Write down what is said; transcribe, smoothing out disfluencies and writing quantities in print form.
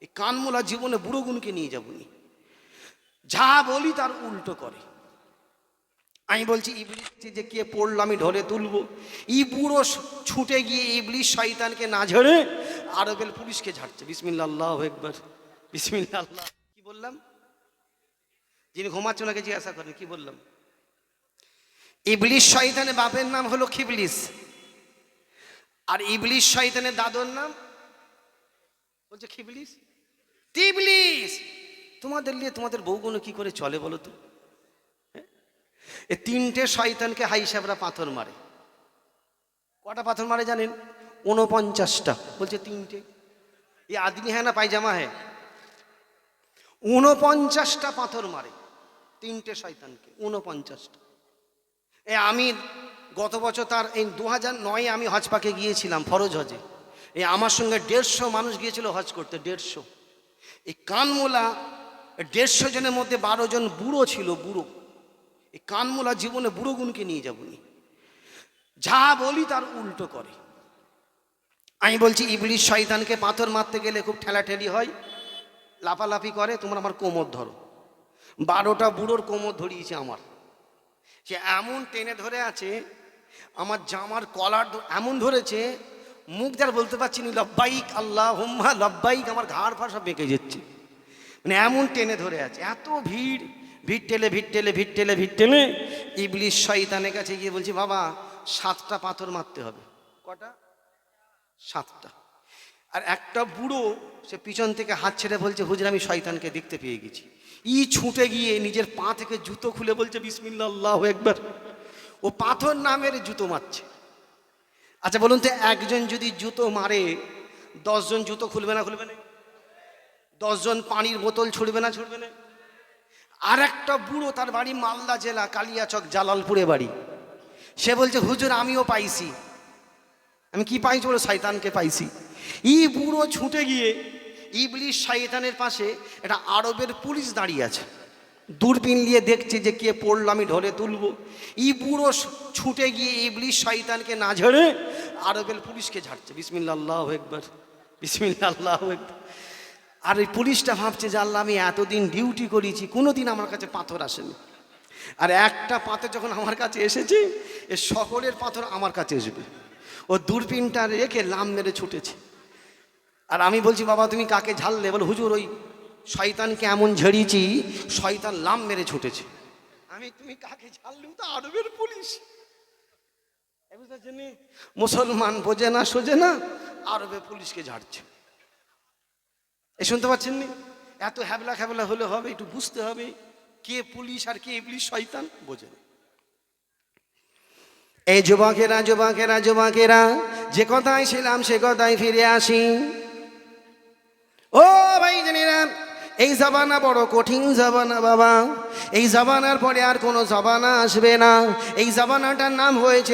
এই কানমোলা জীবনে বুড়ো গুণকে নিয়ে যাবনি, যা বলি তার উল্টো করে। আমি বলছি ইবলিশ যে কে পড়লো আমি ঢলে তুলবো, ই বুড়ো ছুটে গিয়ে ইবলিশ শয়তানকে না ঝেড়ে আরবের পুলিশকে ঝাড়ছে। বিসমিল্লাহ আল্লাহু আকবার, বিসমিল্লাহ আল্লাহ। কি বললাম? যিনি ঘুমাচ্ছে ওনাকে জিজ্ঞাসা করেন কি বললাম। ইবলিশ শয়তানের বাপের নাম হলো খিবলিস, আর ইবলিশ শয়তানের দাদুর নাম বলছে খিবলিস, তিবলিস। তোমাদের নিয়ে তোমাদের বউগুলো কি করে চলে বলো তো? এই তিনটে শয়তানকে হাই সাহেবরা পাথর মারে। কটা পাথর মারে জানেন? 49টা। বলছে তিনটে, এই আদমি হ্যাঁ না পায়জামা হ্যাঁ, 49টা পাথর মারে তিনটে শয়তানকে, 49টা। আমি গত বছর তার এই 2009 আমি হজ পাকে গিয়েছিলাম ফরজ হজে। আমার সঙ্গে 150 মানুষ গিয়েছিল হজ করতে, 150। এই কানমোলা 150 জনের মধ্যে 12 জন বুড়ো ছিল, বুড়ো। এই কানমোলা জীবনে বুড়ো গুণকে নিয়ে যাবনি, যা বলি তার উল্টো করে। আমি বলছি ইবলিশ শয়তানকে পাথর মারতে গেলে খুব ঠেলাঠেলি হয়, লাফালাফি করে, তোমরা আমার কোমর ধরো। 12টা বুড়োর কোমর ধরিয়েছে আমার। সে এমন টেনে ধরে আছে, আমার জামার কলার এমন ধরেছে, মুখ দ্বার বলতে পারছি না লব্বাইক আল্লাহুম্মা লব্বাইক, আমার ঘাড় ফাড় সব বেঁকে যাচ্ছে, মানে এমন টেনে ধরে আছে। এত ভিড়, ভিড় ঠেলে ইবলিশ শয়তানের কাছে গিয়ে বলছি বাবা 7টা পাথর মারতে হবে। কটা? 7টা। আর একটা বুড়ো সে পিছন থেকে হাত ছেড়ে বলছে হুজুর আমি শয়তানকে দেখতে পেয়ে গেছি। ছুটে গিয়ে নিজের পা থেকে জুতো খুলে বলছে বিসমিল্লাহ আল্লাহু আকবার। ও পাথর না মেরে জুতো মারছে। আচ্ছা বলুন তো, একজন যদি জুতো মারে 10 জন জুতো খুলবে না? খুলবে না? 10 জন পানির বোতল ছুড়বে না? ছুড়বে না? আর একটা বুড়ো, তার বাড়ি মালদা জেলা কালিয়াচক জালালপুরে বাড়ি, সে বলছে হুজুর আমিও পাইছি। আমি কি পাইছি? বলে শয়তানকে পাইছি। বুড়ো ছুটে গিয়ে ইবলিশ শয়তানের পাশে একটা আরবের পুলিশ দাঁড়িয়ে আছে, দূরবীন নিয়ে দেখছে যে কে পড়লো আমি ঢলে তুলবো। বুড়ো ছুটে গিয়ে ইবলিশ শয়তানকে না ঝেড়ে আরবের পুলিশকে ঝাড়ছে। বিসমিল্লাহ আল্লাহু আকবার, বিসমিল্লাহ আল্লাহু আকবার। আর ওই পুলিশটা ভাবছে যে আল্লাহ আমি এতদিন ডিউটি করেছি, কোনোদিন আমার কাছে পাথর আসেনি, আর একটা পাথর যখন আমার কাছে এসেছে এ সকলের পাথর আমার কাছে আসবে। ও দূরবীনটা রেখে লাম মেরে ছুটেছে। আর আমি বলছি বাবা তুমি কাকে ঝাড়লে? বলে হুজুর ওই শয়তানকে এমন ঝেড়িয়েছি শয়তান লাম মেরে ছুটেছে। তুমি কাকে ঝাড়লে? তো আরবের পুলিশ। মুসলমান বোঝে না সোজে না, আরবের পুলিশকে ঝাড়ছে। শুনতে পাচ্ছেন নি? এত হ্যাবলা খ্যাবলা হলে হবে? একটু বুঝতে হবে কে পুলিশ আর কে ইবলিশ শয়তান, বোঝে। এই যুবকেরা যুবকেরা যুবকেরা, যে কথায় ছিলাম সে কথায় ফিরে আসি। ও ভাই জানেরা, এই জামানা বড় কঠিন জামানা বাবা। এই জামানার পরে আর কোনো জামানা আসবে না। এই জামানাটার নাম হয়েছে